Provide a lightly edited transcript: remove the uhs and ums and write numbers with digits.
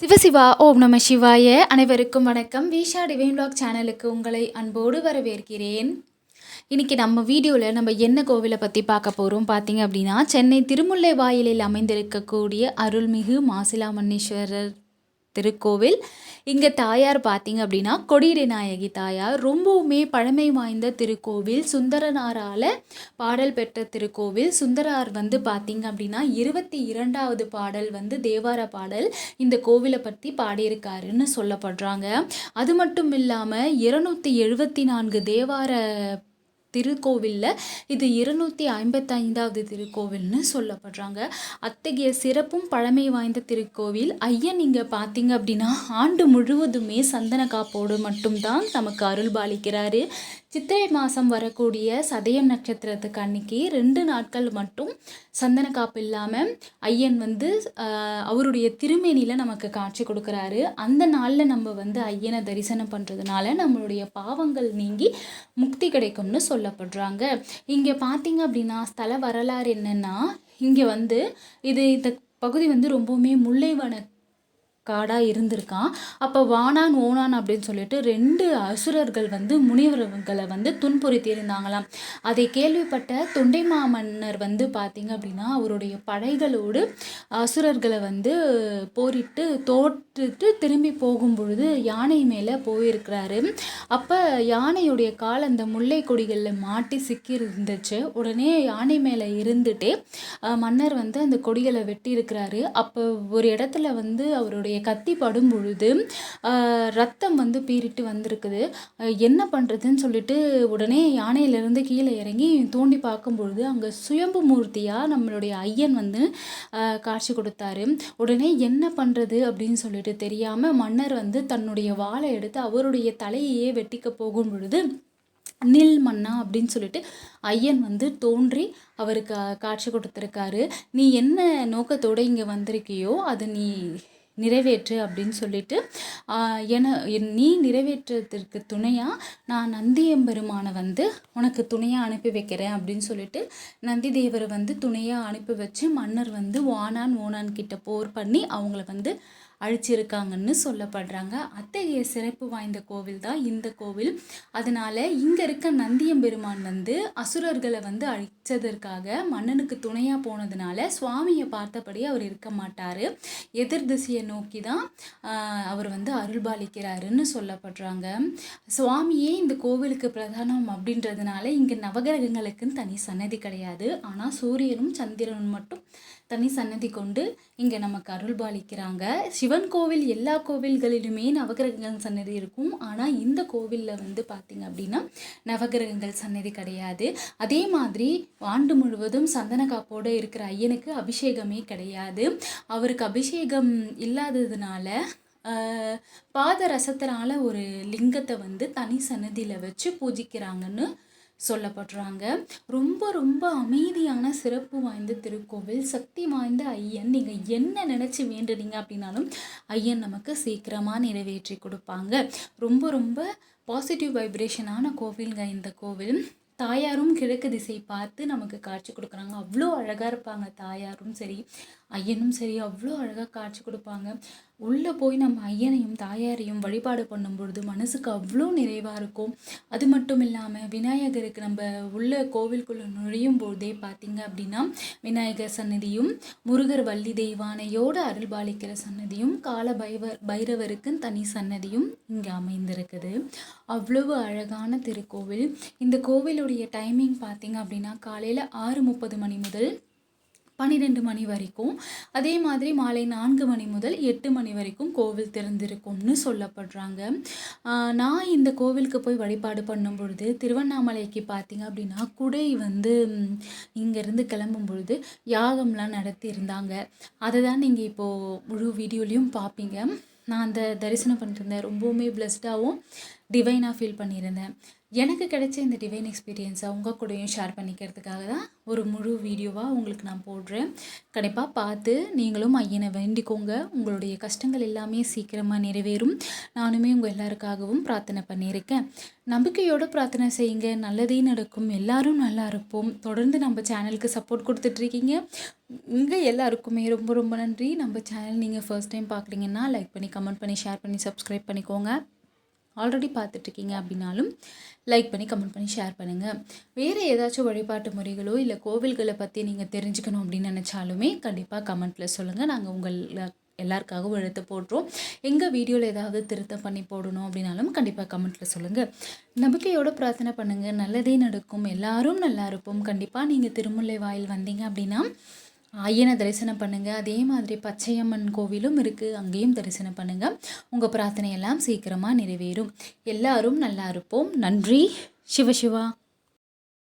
சிவசிவா ஓம் நம சிவாய. அனைவருக்கும் வணக்கம். விஷா டிவைன் வ்ளாக் சேனலுக்கு உங்களை அன்போடு வரவேற்கிறேன். இன்றைக்கி நம்ம வீடியோவில் நம்ம என்ன கோவிலை பற்றி பார்க்க போகிறோம் பார்த்தீங்க அப்படின்னா, சென்னை திருமுல்லை வாயிலில் அமைந்திருக்கக்கூடிய அருள்மிகு மாசிலாமணீஸ்வரர் திருக்கோவில். இங்கே தாயார் பார்த்தீங்க அப்படின்னா கொடியிடை நாயகி தாயார். ரொம்பவுமே பழமை வாய்ந்த திருக்கோவில். சுந்தரனாரால் பாடல் பெற்ற திருக்கோவில். சுந்தரார் பார்த்தீங்க அப்படின்னா 22வது பாடல் தேவார பாடல் இந்த கோவிலை பற்றி பாடியிருக்காருன்னு சொல்லப்படுறாங்க. அது மட்டும் இல்லாமல் 274 தேவார திருக்கோவிலில் இது 255வது திருக்கோவில்னு சொல்லப்படுறாங்க. அத்தகைய சிறப்பும் பழமை வாய்ந்த திருக்கோவில். ஐயன் இங்கே பார்த்தீங்க அப்படின்னா ஆண்டு முழுவதுமே சந்தன காப்போடு மட்டும்தான் நமக்கு அருள் பாலிக்கிறாரு. சித்திரை மாதம் வரக்கூடிய சதயம் நட்சத்திரத்துக்கு அன்னைக்கு 2 நாட்கள் மட்டும் சந்தன காப்பு இல்லாமல் ஐயன் அவருடைய திருமேனியில் நமக்கு காட்சி கொடுக்குறாரு. அந்த நாளில் நம்ம ஐயனை தரிசனம் பண்ணுறதுனால நம்மளுடைய பாவங்கள் நீங்கி முக்தி கிடைக்கும்னு சொல்லப்படுறாங்க. இங்கே பார்த்தீங்க அப்படின்னா ஸ்தல வரலாறு என்னென்னா, இங்கே இந்த பகுதி ரொம்பவுமே முல்லைவன காடாக இருந்திருக்கான். அப்போ வானான் ஓனான் அப்படின்னு சொல்லிட்டு 2 அசுரர்கள் முனிவர்களை துன்புறுத்தி இருந்தாங்களாம். அதை கேள்விப்பட்ட தொண்டை மாமன்னர் பார்த்தீங்க அப்படின்னா அவருடைய படைகளோடு அசுரர்களை போரிட்டு தோற்றுட்டு திரும்பி போகும் பொழுது யானை மேலே போயிருக்கிறாரு. அப்போ யானையுடைய கால் அந்த முல்லை கொடிகளில் மாட்டி சிக்கி இருந்துச்சு. உடனே யானை மேலே இருந்துட்டே மன்னர் அந்த கொடிகளை வெட்டி இருக்கிறாரு. அப்போ ஒரு இடத்துல அவருடைய கத்தி படும் பொழுது ரத்தம் பீறிட்டு வந்திருக்குது. என்ன பண்ணுறதுன்னு சொல்லிட்டு உடனே யானையிலேருந்து கீழே இறங்கி தோண்டி பார்க்கும் பொழுது அங்கே சுயம்பு மூர்த்தியாக நம்மளுடைய ஐயன் காட்சி கொடுத்தாரு. உடனே என்ன பண்ணுறது அப்படின்னு சொல்லிட்டு தெரியாமல் மன்னர் தன்னுடைய வாளை எடுத்து அவருடைய தலையையே வெட்டிக்க போகும் பொழுது நில் மன்னா அப்படின்னு சொல்லிட்டு ஐயன் தோன்றி அவருக்கு காட்சி கொடுத்துருக்காரு. நீ என்ன நோக்கத்தோடு இங்கே வந்திருக்கியோ அதை நீ நிறைவேற்று அப்படின்னு சொல்லிட்டு நீ நிறைவேற்றத்திற்கு துணையாக நான் நந்தியம்பெருமானை உனக்கு துணையாக அனுப்பி வைக்கிறேன் அப்படின்னு சொல்லிட்டு நந்தி தேவரை துணையாக அனுப்பி வச்சு மன்னர் வானான் ஓனான் கிட்ட போர் பண்ணி அவங்கள அழிச்சிருக்காங்கன்னு சொல்லப்படுறாங்க. அத்தகைய சிறப்பு வாய்ந்த கோவில் தான் இந்த கோவில். அதனால இங்கே இருக்க நந்தியம்பெருமான் அசுரர்களை அழிச்சதற்காக மன்னனுக்கு துணையாக போனதுனால சுவாமியை பார்த்தபடி அவர் இருக்க மாட்டார். எதிர் திசையை நோக்கி தான் அவர் அருள்பாலிக்கிறாருன்னு சொல்லப்படுறாங்க. சுவாமியே இந்த கோவிலுக்கு பிரதானம் அப்படின்றதுனால இங்கே நவகிரகங்களுக்குன்னு தனி சன்னதி கிடையாது. ஆனால் சூரியனும் சந்திரனும் மட்டும் தனி சன்னதி கொண்டு இங்கே நமக்கு அருள்பாலிக்கிறாங்க. சிவன் கோவில் எல்லா கோவில்களிலுமே நவகிரகங்கள் சன்னதி இருக்கும். ஆனால் இந்த கோவிலில் பார்த்தீங்க அப்படின்னா நவகிரகங்கள் சன்னதி கிடையாது. அதே மாதிரி ஆண்டு முழுவதும் சந்தன காப்போடு இருக்கிற ஐயனுக்கு அபிஷேகமே கிடையாது. அவருக்கு அபிஷேகம் இல்லாததுனால பாதரசத்தினால ஒரு லிங்கத்தை தனி சன்னதியில் வச்சு பூஜிக்கிறாங்கன்னு சொல்லப்படுறாங்க. ரொம்ப ரொம்ப அமைதியான சிறப்பு வாய்ந்த திருக்கோவில். சக்தி வாய்ந்த ஐயன். நீங்கள் என்ன நினச்சி வேண்டுனீங்க அப்படின்னாலும் ஐயன் நமக்கு சீக்கிரமாக நிறைவேற்றி கொடுப்பாங்க. ரொம்ப ரொம்ப பாசிட்டிவ் வைப்ரேஷனான கோவிலுங்க இந்த கோவில். தாயாரும் கிழக்கு திசை பார்த்து நமக்கு காட்சி கொடுக்குறாங்க. அவ்வளோ அழகாக இருப்பாங்க தாயாரும் சரி ஐயனும் சரி, அவ்வளோ அழகாக காட்சி கொடுப்பாங்க. உள்ளே போய் நம்ம ஐயனையும் தாயாரையும் வழிபாடு பண்ணும் பொழுது மனசுக்கு அவ்வளோ நிறைவாக இருக்கும். அது மட்டும் இல்லாமல் விநாயகருக்கு நம்ம உள்ள கோவிலுக்குள்ளே நுழையும் பொழுதே பார்த்திங்க அப்படின்னா விநாயகர் சன்னதியும் முருகர் வள்ளி தெய்வானையோடு அருள்பாலிக்கிற சன்னதியும் பைரவருக்கு தனி சன்னதியும் இங்கே அமைந்திருக்குது. அவ்வளவு அழகான திருக்கோவில். இந்த கோவிலுடைய டைமிங் பார்த்திங்க அப்படின்னா காலையில் 6:30 மணி முதல் 12 மணி வரைக்கும், அதே மாதிரி மாலை 4 மணி முதல் 8 மணி வரைக்கும் கோவில் திறந்திருக்கும்னு சொல்லப்படுறாங்க. நான் இந்த கோவிலுக்கு போய் வழிபாடு பண்ணும் பொழுது திருவண்ணாமலைக்கு பார்த்திங்க அப்படின்னா குடை இங்கேருந்து கிளம்பும் பொழுது யாகம்லாம் நடத்தி இருந்தாங்க. அதை தான் நீங்கள் இப்போது முழு வீடியோலையும் பார்ப்பீங்க. நான் அந்த தரிசனம் பண்ணிருந்தேன். ரொம்பவுமே பிளஸ்டாகவும் டிவைனாக ஃபீல் பண்ணியிருந்தேன். எனக்கு கிடைச்ச இந்த டிவைன் எக்ஸ்பீரியன்ஸை உங்கள் கூடயும் ஷேர் பண்ணிக்கிறதுக்காக தான் ஒரு முழு வீடியோவாக உங்களுக்கு நான் போடுறேன். கண்டிப்பாக பார்த்து நீங்களும் ஐயனை வேண்டிக்கோங்க. உங்களுடைய கஷ்டங்கள் எல்லாமே சீக்கிரமாக நிறைவேறும். நானுமே உங்கள் எல்லாருக்காகவும் பிரார்த்தனை பண்ணியிருக்கேன். நம்பிக்கையோடு பிரார்த்தனை செய்யுங்க, நல்லதே நடக்கும். எல்லாரும் நல்லா இருப்போம். தொடர்ந்து நம்ம சேனலுக்கு சப்போர்ட் கொடுத்துட்ருக்கீங்க. உங்கள் எல்லாருக்குமே ரொம்ப ரொம்ப நன்றி. நம்ம சேனல் நீங்கள் ஃபர்ஸ்ட் டைம் பார்க்குறீங்கன்னா லைக் பண்ணி, கமெண்ட் பண்ணி, ஷேர் பண்ணி, சப்ஸ்கிரைப் பண்ணிக்கோங்க. ஆல்ரெடி பார்த்துட்ருக்கீங்க அப்படின்னாலும் லைக் பண்ணி, கமெண்ட் பண்ணி, ஷேர் பண்ணுங்கள். வேறு ஏதாச்சும் வழிபாட்டு முறைகளோ இல்லை கோவில்களை பற்றி நீங்கள் தெரிஞ்சுக்கணும் அப்படின்னு நினச்சாலுமே கண்டிப்பாக கமெண்ட்டில் சொல்லுங்கள். நாங்கள் உங்கள் எல்லாருக்காகவும் எடுத்து போடுறோம். எங்கள் வீடியோவில் ஏதாவது திருத்தம் பண்ணி போடணும் அப்படின்னாலும் கண்டிப்பாக கமெண்ட்டில் சொல்லுங்கள். நம்பிக்கையோடு பிரார்த்தனை பண்ணுங்கள், நல்லதே நடக்கும். எல்லாரும் நல்லா இருப்போம். கண்டிப்பாக நீங்கள் திருமுல்லை வாயில் வந்தீங்க அப்படின்னா ஐயனை தரிசனம் பண்ணுங்கள். அதே மாதிரி பச்சையம்மன் கோவிலும் இருக்குது, அங்கேயும் தரிசனம் பண்ணுங்கள். உங்கள் பிரார்த்தனையெல்லாம் சீக்கிரமாக நிறைவேறும். எல்லாரும் நல்லா இருப்போம். நன்றி. சிவசிவா.